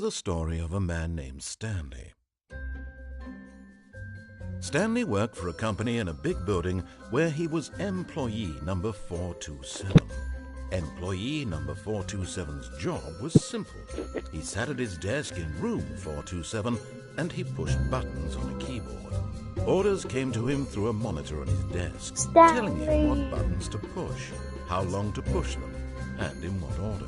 the story of a man named Stanley. Stanley worked for a company in a big building where he was employee number 427. Employee number 427's job was simple. He sat at his desk in room 427 and he pushed buttons on a keyboard. Orders came to him through a monitor on his desk, telling him what buttons to push, how long to push them, and in what order.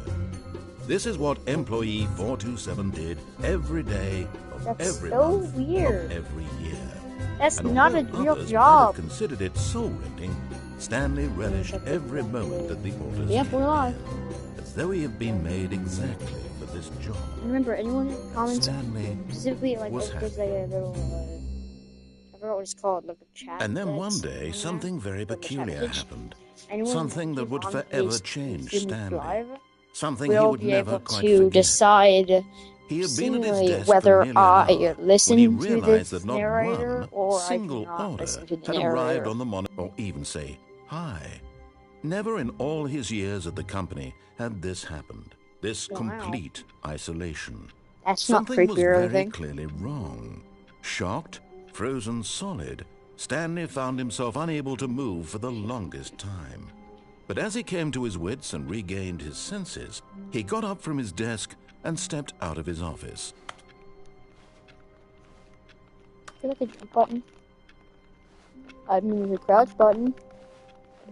This is what employee 427 did every day of every month of every year. That's and not a real others job. Might have considered it soul-rending, Stanley relished every moment that the orders Yep, we're live. as though he had been made exactly for this job. Remember, anyone in the comments, Stanley specifically like was there's like a little, I forgot what it's called, like a chat. And then one day, something very peculiar happened. Something that would forever change Stanley. Something he would never quite forget. Decide He had been at his desk whether for nearly an hour listen when he to realized this that not narrator one or single I do not order listen to the had narrator. arrived on the monitor, or even say hi. Never in all his years at the company had this happened. This complete isolation. That's not Something creepy was or very anything. clearly wrong. Shocked, frozen solid, Stanley found himself unable to move for the longest time. But as he came to his wits and regained his senses, he got up from his desk and stepped out of his office. I feel like a jump button. I mean, the crouch button.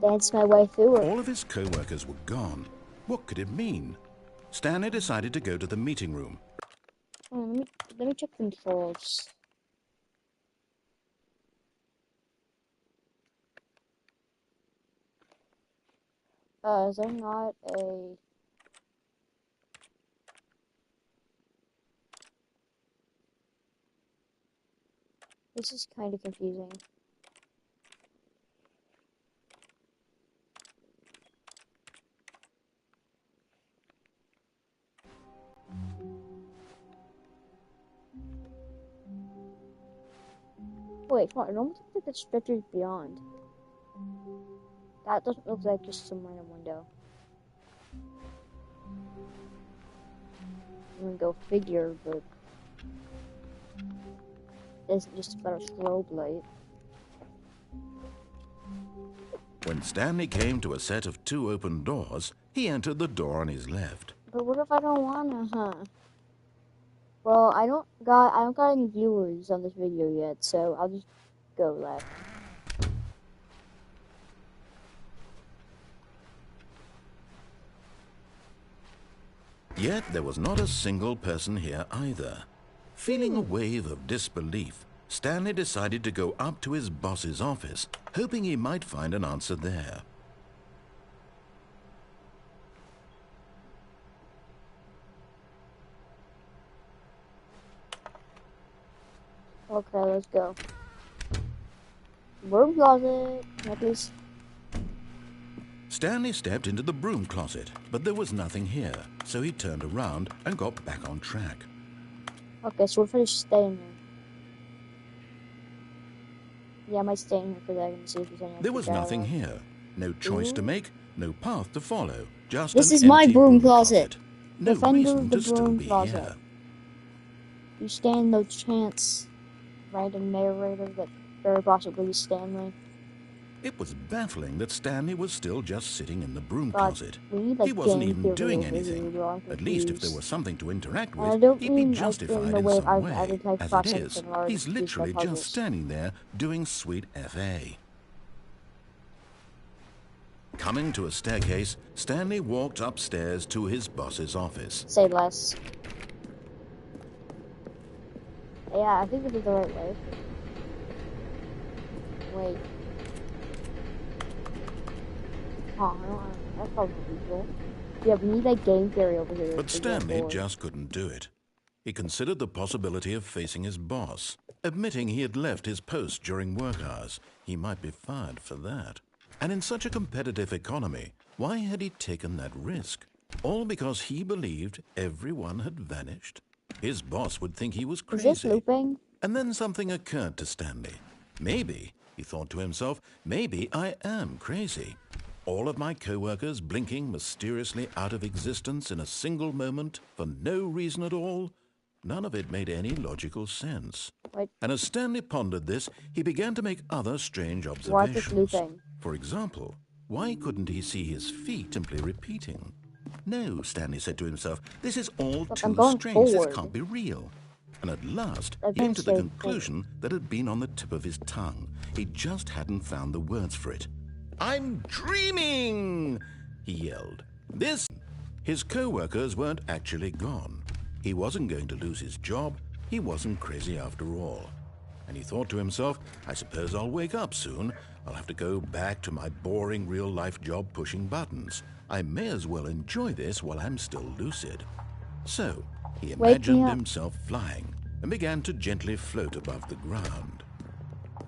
Dance my way through it. All of his co-workers were gone. What could it mean? Stanley decided to go to the meeting room. Let me check controls. Is there not a... This is kind of confusing. Wait, come on, it almost looks like it stretches beyond. That doesn't look like just some random window. I'm gonna go figure, but it's just about a strobe light. When Stanley came to a set of 2 open doors, he entered the door on his left. But what if I don't wanna, huh? Well, I don't got any viewers on this video yet, so I'll just go left. Yet there was not a single person here either. Feeling a wave of disbelief, Stanley decided to go up to his boss's office, hoping he might find an answer there. Okay, let's go. Broom closet, necklace. Stanley stepped into the broom closet, but there was nothing here, so he turned around and got back on track. Okay, so what if I just stay in there? Yeah, I might stay in here because I can see if there's any. There was nothing here. No choice to make, no path to follow. Just This an is my empty broom closet. No Defender reason of the to still broom be closet. here. You stand no chance, random narrator that very possibly is Stanley. It was baffling that Stanley was still just sitting in the broom God, closet. we need, like, He wasn't game even theory doing over here, anything. bro. I'm At least if there confused. was something to interact I with, don't he'd be mean, like, justified in the in way some I way. did, like, As it process is, in order he's to do literally my just puzzles. standing there doing sweet FA. Coming to a staircase, Stanley walked upstairs to his boss's office. Say less. Yeah, I think this is the right way. Wait. Oh, I don't. That's probably cool. Yeah, we need like game theory over here. But Stanley just couldn't do it. He considered the possibility of facing his boss, admitting he had left his post during work hours. He might be fired for that. And in such a competitive economy, why had he taken that risk? All because he believed everyone had vanished? His boss would think he was crazy. Is this looping? And then something occurred to Stanley. Maybe, he thought to himself, maybe I am crazy. All of my co-workers blinking mysteriously out of existence in a single moment for no reason at all? None of it made any logical sense. What? And as Stanley pondered this, he began to make other strange What is observations. looping? For example, why couldn't he see his feet simply repeating? No, Stanley said to himself, this is all Look, too I'm going strange. forward. This can't be real. And at last, I'm he came to the going conclusion that had been on the tip of his tongue. He just hadn't found the words for it. I'm dreaming, he yelled. His co-workers weren't actually gone. He wasn't going to lose his job. He wasn't crazy after all. And he thought to himself, I suppose I'll wake up soon. I'll have to go back to my boring real-life job pushing buttons. I may as well enjoy this while I'm still lucid. So, he imagined himself flying and began to gently float above the ground.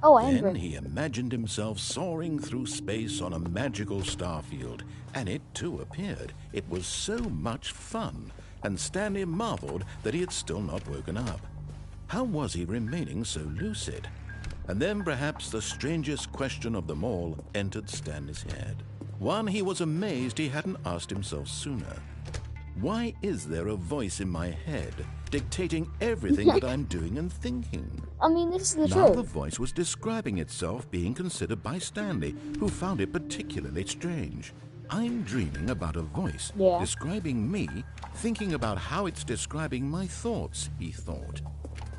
Oh, I Then he imagined himself soaring through space on a magical star field, and it too appeared. It was so much fun, and Stanley marveled that he had still not woken up. How was he remaining so lucid? And then perhaps the strangest question of them all entered Stanley's head. One he was amazed he hadn't asked himself sooner. Why is there a voice in my head dictating everything that I'm doing and thinking? I mean, this is the Now truth. the voice was describing itself being considered by Stanley, who found it particularly strange. I'm dreaming about a voice describing me, thinking about how it's describing my thoughts, he thought.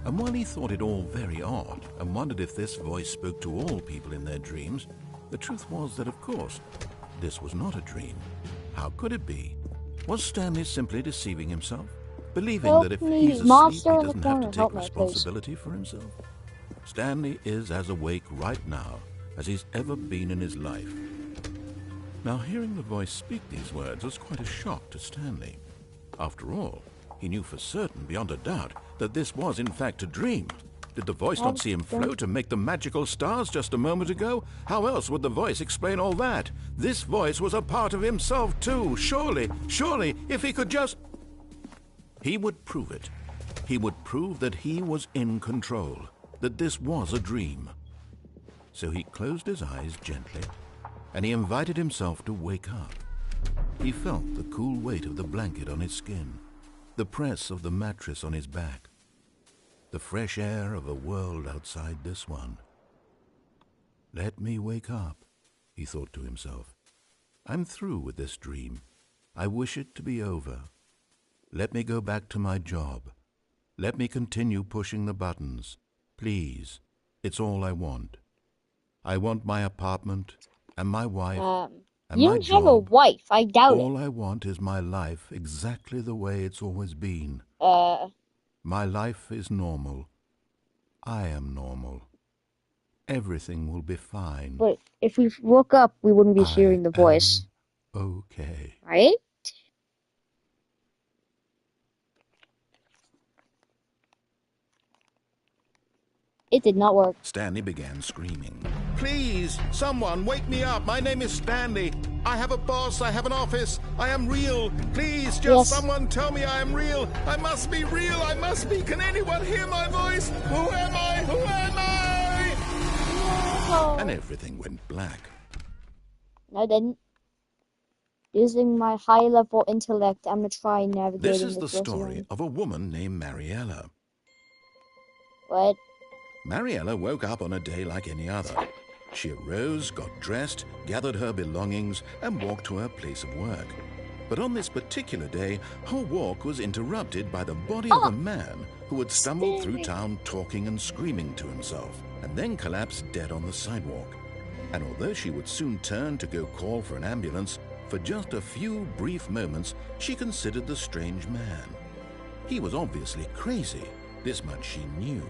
And while he thought it all very odd and wondered if this voice spoke to all people in their dreams, the truth was that, of course, this was not a dream. How could it be? Was Stanley simply deceiving himself? Believing that if he's asleep, he doesn't have to take responsibility for himself? Stanley is as awake right now as he's ever been in his life. Now, hearing the voice speak these words was quite a shock to Stanley. After all, he knew for certain, beyond a doubt, that this was in fact a dream. Did the voice not see him float and make the magical stars just a moment ago? How else would the voice explain all that? This voice was a part of himself too. Surely, if he could just... He would prove it. He would prove that he was in control, that this was a dream. So he closed his eyes gently, and he invited himself to wake up. He felt the cool weight of the blanket on his skin, the press of the mattress on his back, the fresh air of a world outside this one. Let me wake up, he thought to himself. I'm through with this dream. I wish it to be over. Let me go back to my job. Let me continue pushing the buttons. Please, it's all I want. I want my apartment and my wife and you my don't job. have a wife, I doubt All I want is my life exactly the way it's always been. it. My life is normal. I am normal. Everything will be fine. But if we woke up, we wouldn't be hearing the voice. Okay. Right? It did not work. Stanley began screaming. Please, someone, wake me up. My name is Stanley. I have a boss. I have an office. I am real. Please, just someone tell me I am real. I must be real. I must be. Can anyone hear my voice? Who am I? Who am I? No. And everything went black. No, I didn't. Using my high-level intellect, I'm gonna try navigating This is the rest story of a woman named Mariella. What? Mariella woke up on a day like any other. She arose, got dressed, gathered her belongings, and walked to her place of work. But on this particular day, her walk was interrupted by the body of a man who had stumbled through town talking and screaming to himself, and then collapsed dead on the sidewalk. And although she would soon turn to go call for an ambulance, for just a few brief moments, she considered the strange man. He was obviously crazy. This much she knew.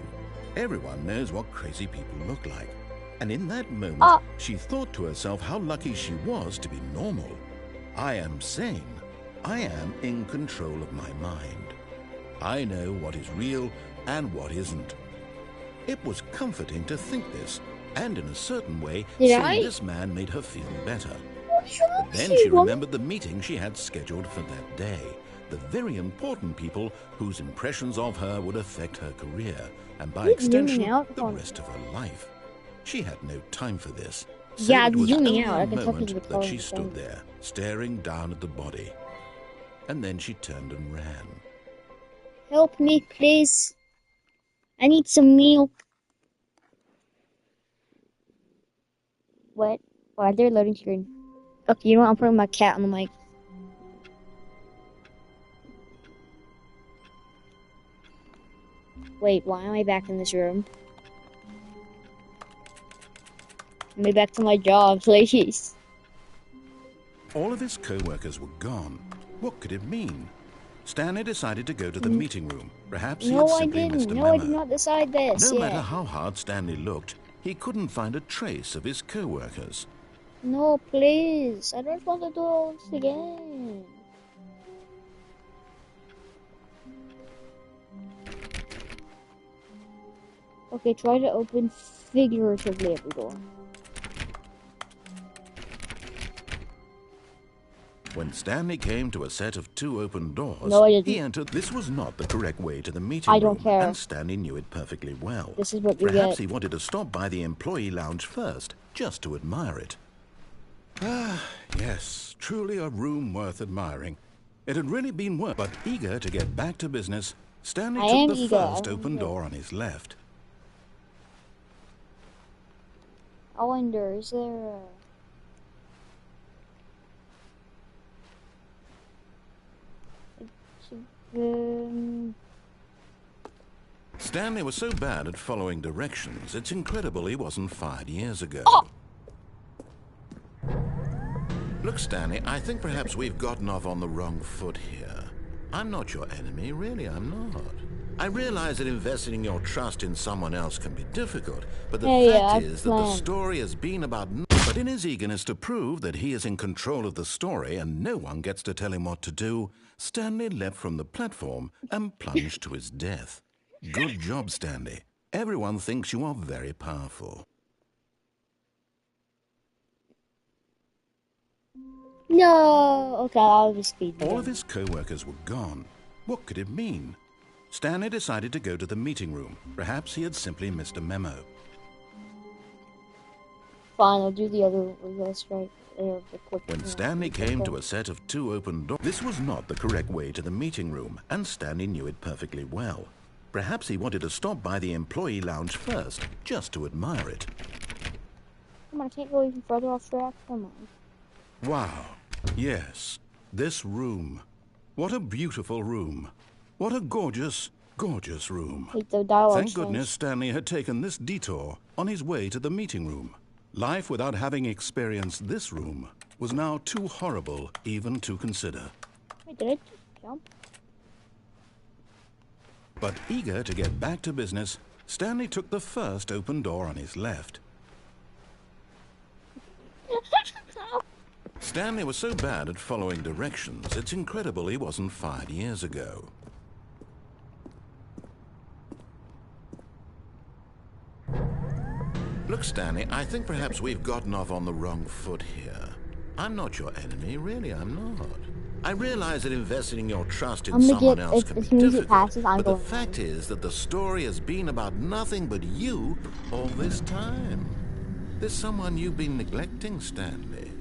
Everyone knows what crazy people look like. And in that moment, she thought to herself how lucky she was to be normal. I am sane. I am in control of my mind. I know what is real and what isn't. It was comforting to think this, and in a certain way, seeing this man made her feel better. But then she remembered the meeting she had scheduled for that day. The very important people whose impressions of her would affect her career, and by extension, the rest of her life. She had no time for this. So it was only a moment that she stood there, staring down at the body. And then she turned and ran. Help me, please. I need some milk. What? Why are there loading screen? Okay, you know what? I'm putting my cat on the mic. Wait, why am I back in this room? Let me back to my job, please. All of his co-workers were gone. What could it mean? Stanley decided to go to the meeting room. Perhaps he had simply missed a memo. No, I did not decide this. No matter how hard Stanley looked, he couldn't find a trace of his co-workers. No, please. I don't want to do all this again. Okay, try to open figuratively every door. When Stanley came to a set of 2 open doors, No, I didn't. he entered. This was not the correct way to the meeting I room, don't care. and Stanley knew it perfectly well. This is what you Perhaps get. he wanted to stop by the employee lounge first, just to admire it. Ah, yes, truly a room worth admiring. It had really been worth, but eager to get back to business, Stanley took the first open door on his left. I wonder, is there a... Stanley was so bad at following directions, it's incredible he wasn't fired years ago. Oh! Look, Stanley, I think perhaps we've gotten off on the wrong foot here. I'm not your enemy, really, I'm not. I realize that investing your trust in someone else can be difficult, but the fact is that the story has been about... But in his eagerness to prove that he is in control of the story and no one gets to tell him what to do, Stanley leapt from the platform and plunged to his death. Good job, Stanley. Everyone thinks you are very powerful. No! Okay, I'll just speed All of his co-workers were gone. What could it mean? Stanley decided to go to the meeting room. Perhaps he had simply missed a memo. Fine, I'll do the other list right there. When Stanley came to a set of 2 open doors, this was not the correct way to the meeting room, and Stanley knew it perfectly well. Perhaps he wanted to stop by the employee lounge first, just to admire it. Come on, I can't go even further off track. Come on. Wow. Yes, this room. What a beautiful room. What a gorgeous, gorgeous room. Thank goodness Stanley had taken this detour on his way to the meeting room. Life without having experienced this room was now too horrible even to consider. Wait, did I just jump? But eager to get back to business, Stanley took the first open door on his left. Stanley was so bad at following directions, it's incredible he wasn't fired years ago. Look, Stanley, I think perhaps we've gotten off on the wrong foot here. I'm not your enemy, really, I'm not. I realize that investing your trust in someone else can be difficult, but the fact is that the story has been about nothing but you all this time. There's someone you've been neglecting, Stanley.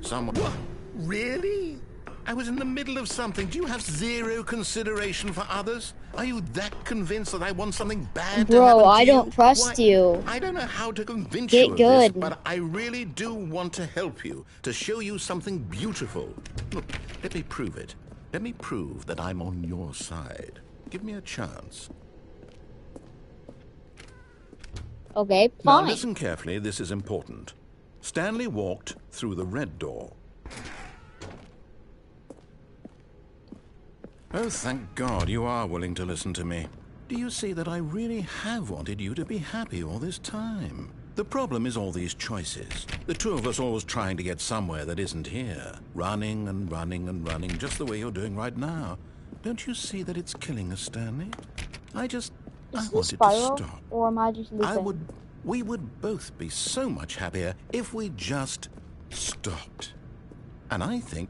Someone... What? Really? I was in the middle of something. Do you have zero consideration for others? Are you that convinced that I want something bad to happen to you? Bro, I don't trust you. I don't know how to convince you of this, but I really do want to help you, to show you something beautiful. Look, let me prove it. Let me prove that I'm on your side. Give me a chance. Okay, fine. Now listen carefully, this is important. Stanley walked through the red door. Oh, thank God you are willing to listen to me. Do you see that I really have wanted you to be happy all this time? The problem is all these choices. The two of us always trying to get somewhere that isn't here. Running and running and running, just the way you're doing right now. Don't you see that it's killing us, Stanley? I wanted to stop. Or am I just losing? We would both be so much happier if we just stopped. And I think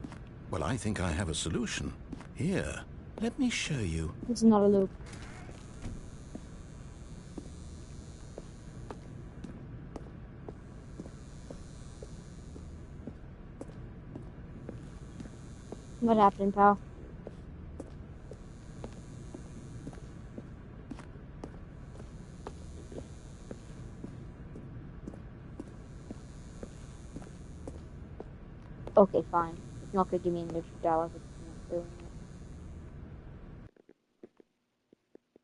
I have a solution. Here, let me show you. This is not a loop. What happened, pal? Okay, fine. It's not gonna give me an extra dollar for doing it.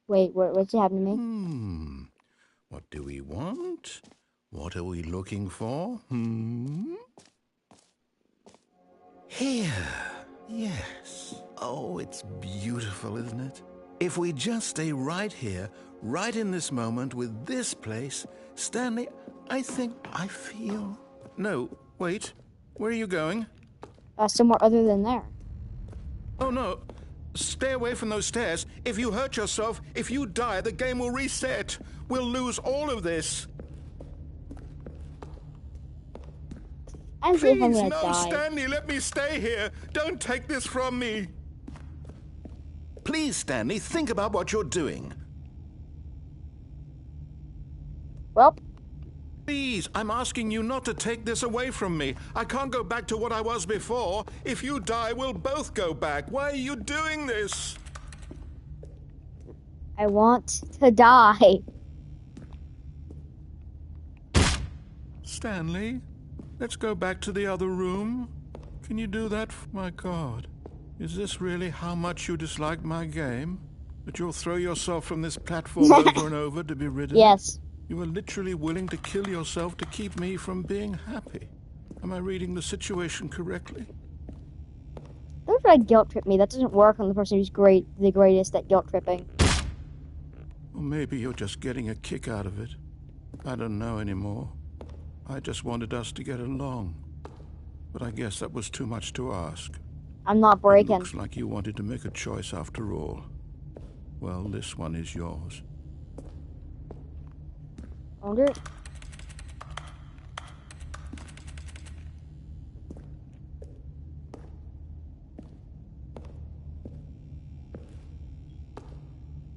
Wait, what's happening to me? What do we want? What are we looking for? Here. Yes. Oh, it's beautiful, isn't it? If we just stay right here, right in this moment with this place, Stanley, I feel... No, wait. Where are you going? Somewhere other than there. Oh, no. Stay away from those stairs. If you hurt yourself, if you die, the game will reset. We'll lose all of this. I'm sure if I'm Please, gonna no, die. Stanley, let me stay here. Don't take this from me. Please, Stanley, think about what you're doing. Well, Please, I'm asking you not to take this away from me. I can't go back to what I was before. If you die, we'll both go back. Why are you doing this? I want to die. Stanley, let's go back to the other room. Can you do that? My God. Is this really how much you dislike my game? That you'll throw yourself from this platform over and over to be rid of it? Yes. You are literally willing to kill yourself to keep me from being happy. Am I reading the situation correctly? Don't try to guilt trip me. That doesn't work on the person who's the greatest at guilt tripping. Or maybe you're just getting a kick out of it. I don't know anymore. I just wanted us to get along. But I guess that was too much to ask. I'm not It breaking. looks like you wanted to make a choice after all. Well, this one is yours. Wonder.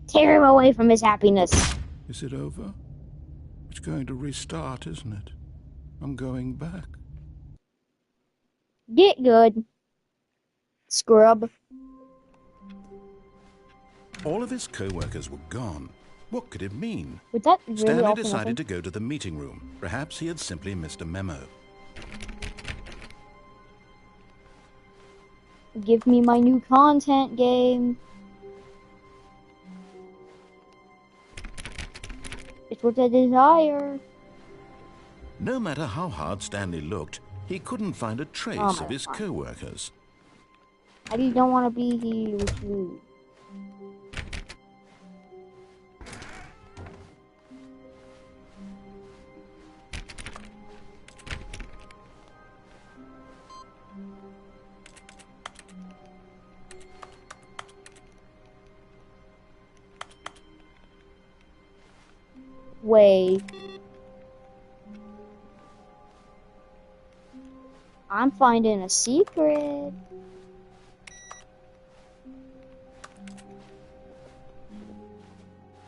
Tear him away from his happiness. Is it over? It's going to restart, isn't it? I'm going back. Get good, scrub. All of his co-workers were gone. What could it mean? Would that really Stanley offer decided nothing? to go to the meeting room. Perhaps he had simply missed a memo. Give me my new content game. It's what I desire. No matter how hard Stanley looked, he couldn't find a trace Oh my of his God. co-workers. I just don't want to be here with you. Wait. I'm finding a secret.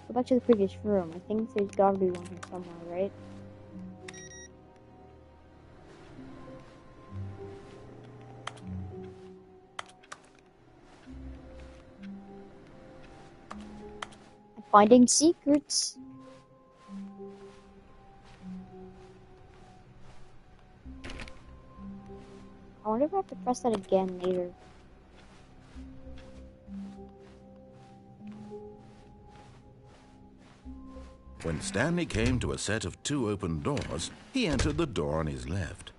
Go back to the previous room. I think there's gotta be one here somewhere, right? I'm finding secrets. I wonder if I have to press that again later. When Stanley came to a set of 2 open doors, he entered the door on his left.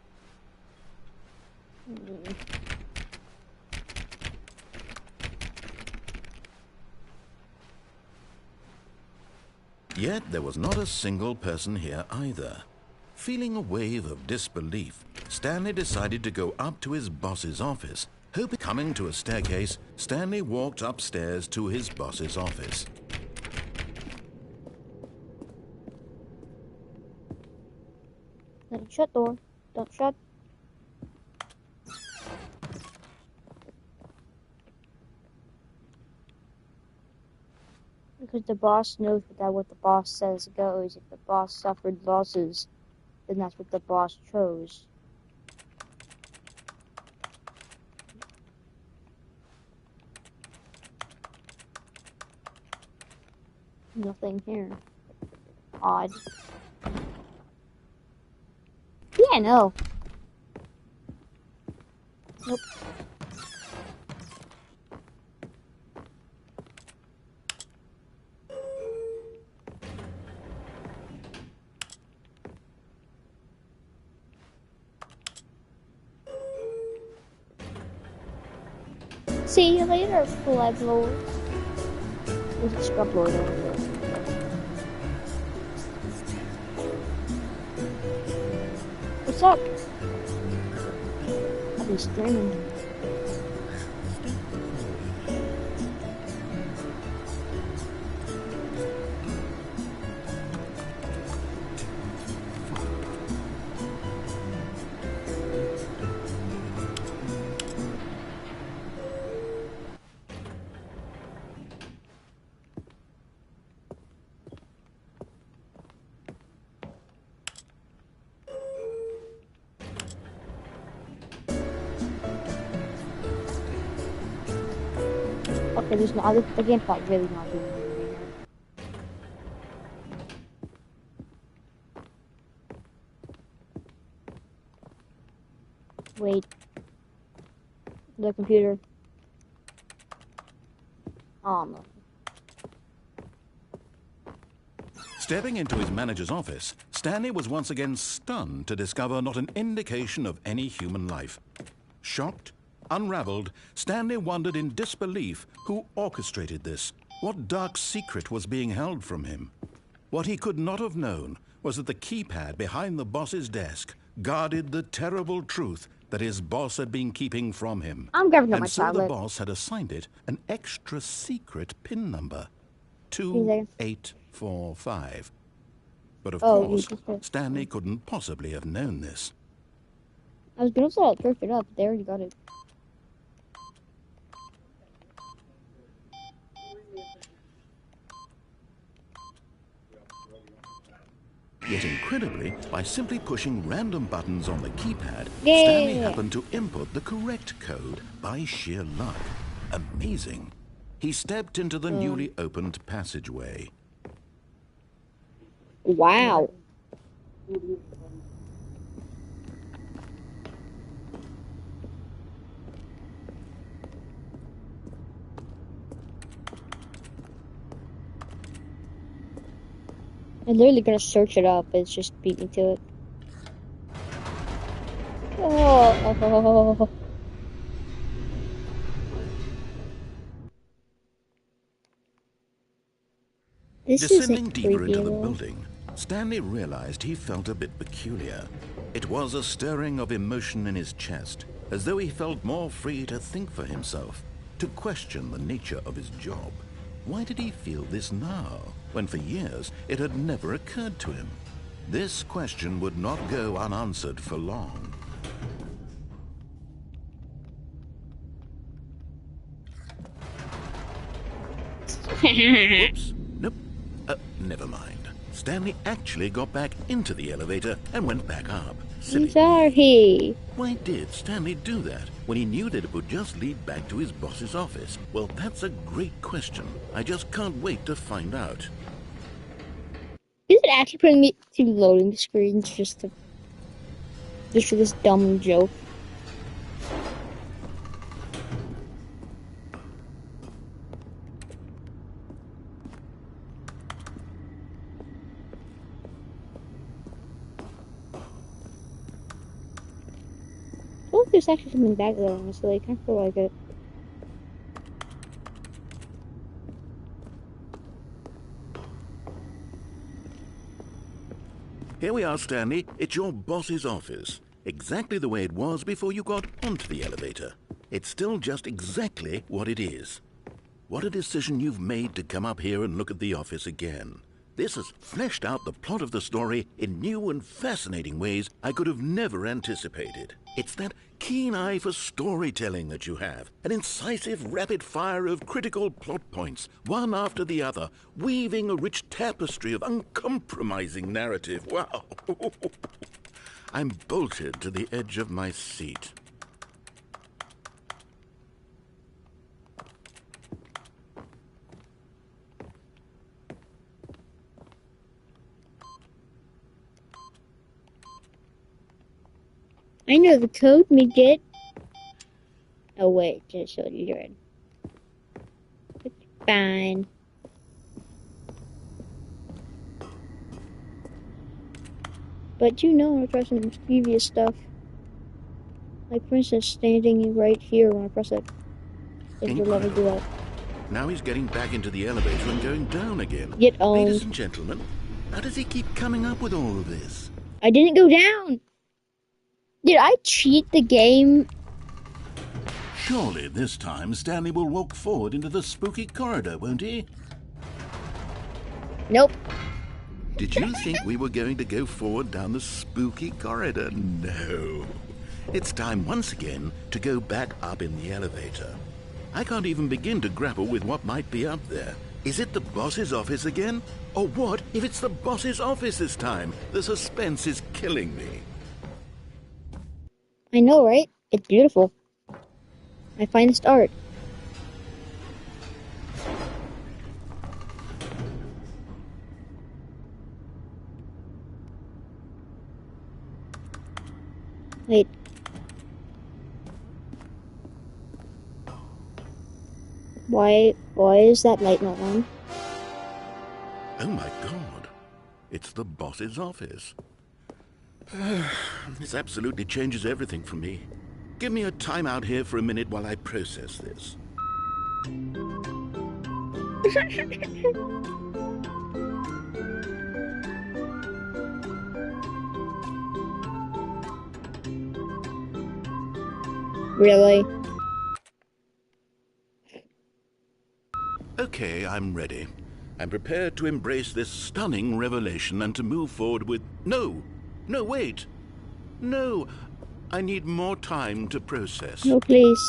Yet there was not a single person here either. Feeling a wave of disbelief, Stanley decided to go up to his boss's office. Coming to a staircase, Stanley walked upstairs to his boss's office. Don't shut door. Don't shut. Because the boss knows that what the boss says goes. If the boss suffered losses, then that's what the boss chose. Nothing here. Odd. Yeah, no. Nope. See you later, Blood Lord. There's a Scrub Lord over there. What's up? I've been streaming. Okay, there's no, the game's not really not doing anything right. Wait. The computer. Oh no. Stepping into his manager's office, Stanley was once again stunned to discover not an indication of any human life. Shocked, unraveled, Stanley wondered in disbelief who orchestrated this, what dark secret was being held from him. What he could not have known was that the keypad behind the boss's desk guarded the terrible truth that his boss had been keeping from him. I'm grabbing up my And so the tablet. boss had assigned it an extra secret PIN number, 2845. But of course, Stanley couldn't possibly have known this. I was gonna search it up, but they already got it. Yet incredibly, by simply pushing random buttons on the keypad, Yay! Stanley happened to input the correct code by sheer luck. Amazing. He stepped into the newly opened passageway. Wow. I'm literally gonna search it up. It's just beat me to it. Oh. This Descending isn't deeper creepy into at the all. building, Stanley realized he felt a bit peculiar. It was a stirring of emotion in his chest, as though he felt more free to think for himself, to question the nature of his job. Why did he feel this now, when for years it had never occurred to him? This question would not go unanswered for long. Oops. Nope. Never mind. Stanley actually got back into the elevator and went back up. Silly I'm sorry. Why did Stanley do that when he knew that it would just lead back to his boss's office? Well, that's a great question. I just can't wait to find out. Is it actually putting me to loading screens just for this dumb joke? Oh, there's actually something back there, honestly. I kind of feel like it. Here we are, Stanley. It's your boss's office. Exactly the way it was before you got onto the elevator. It's still just exactly what it is. What a decision you've made to come up here and look at the office again. This has fleshed out the plot of the story in new and fascinating ways I could have never anticipated. It's that keen eye for storytelling that you have, an incisive rapid fire of critical plot points, one after the other, weaving a rich tapestry of uncompromising narrative. Wow! I'm bolted to the edge of my seat. I know the code, midget. Oh wait, just so you're in. It's fine. But you know, I'm gonna try some previous stuff. Like for instance, standing right here when I press it. It would let me do that. Now he's getting back into the elevator and going down again. Get owned. Ladies and gentlemen, how does he keep coming up with all of this? I didn't go down! Did I cheat the game? Surely this time Stanley will walk forward into the spooky corridor, won't he? Nope. Did you think we were going to go forward down the spooky corridor? No. It's time once again to go back up in the elevator. I can't even begin to grapple with what might be up there. Is it the boss's office again? Or what if it's the boss's office this time? The suspense is killing me. I know, right? It's beautiful. My finest art. Wait. Why is that light not on? Oh my God. It's the boss's office. This absolutely changes everything for me. Give me a time out here for a minute while I process this. Really? Okay, I'm ready. I'm prepared to embrace this stunning revelation and to move forward with... No! No, wait! No! I need more time to process. No, please.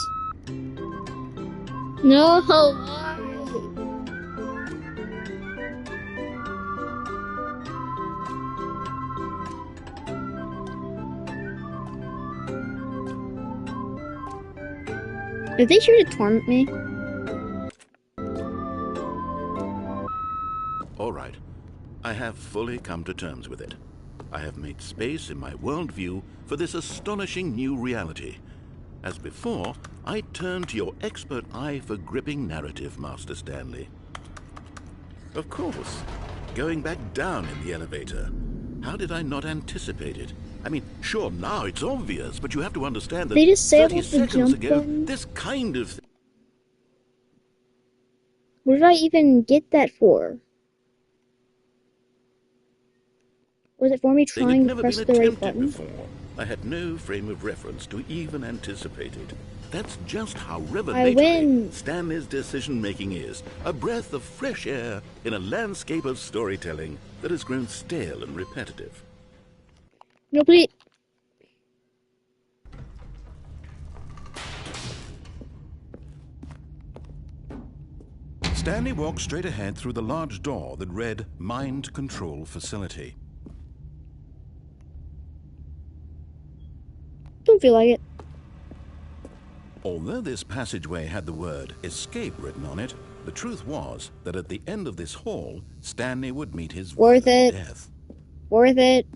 No! Why? Are they sure to torment me? All right. I have fully come to terms with it. I have made space in my worldview for this astonishing new reality. As before, I turn to your expert eye for gripping narrative, Master Stanley. Of course, going back down in the elevator. How did I not anticipate it? I mean, sure, now it's obvious, but you have to understand that They just say 30 about the seconds jump ago, button. this kind of... What did I even get that for? Was it for me thing had trying to never press been the right attempted button? before. I had no frame of reference to even anticipate it. That's just how I revelatory win. Stanley's decision-making is. A breath of fresh air in a landscape of storytelling that has grown stale and repetitive. No, please. Stanley walked straight ahead through the large door that read Mind Control Facility. Don't feel like it. Although this passageway had the word escape written on it, the truth was that at the end of this hall, Stanley would meet his Worth violent it. death. Worth it.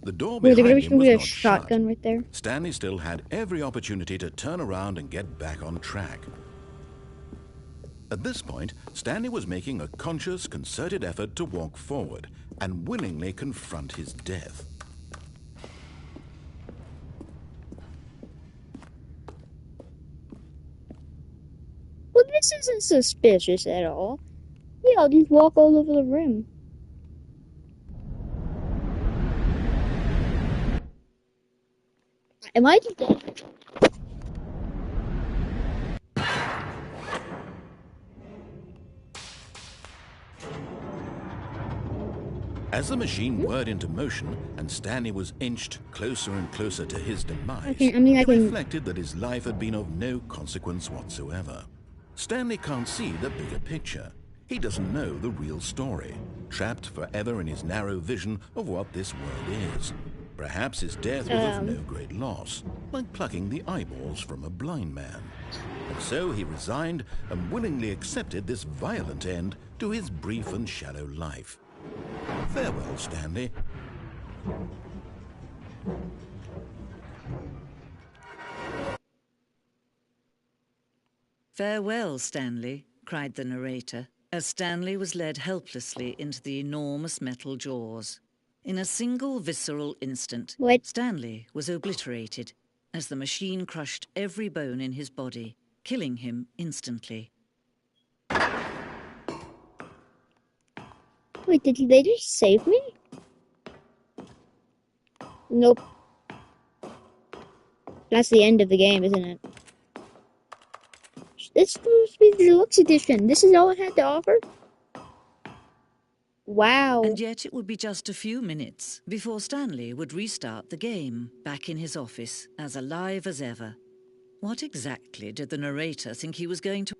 The door Wait, they're behind gonna him was be a not shut. shotgun right there. Stanley still had every opportunity to turn around and get back on track. At this point, Stanley was making a conscious, concerted effort to walk forward and willingly confront his death. Well, this isn't suspicious at all. Yeah, I'll just walk all over the room. Am I just dead? As the machine whirred into motion and Stanley was inched closer and closer to his demise, I he reflected that his life had been of no consequence whatsoever. Stanley can't see the bigger picture. He doesn't know the real story, trapped forever in his narrow vision of what this world is. Perhaps his death was of no great loss, like plucking the eyeballs from a blind man. And so he resigned and willingly accepted this violent end to his brief and shallow life. Farewell, Stanley. "Farewell, Stanley," cried the narrator, as Stanley was led helplessly into the enormous metal jaws. In a single visceral instant, What? Stanley was obliterated as the machine crushed every bone in his body, killing him instantly. Wait, did they just save me? Nope. That's the end of the game, isn't it? This is supposed to be the deluxe edition. This is all it had to offer? Wow. And yet it would be just a few minutes before Stanley would restart the game, back in his office, as alive as ever. What exactly did the narrator think he was going to...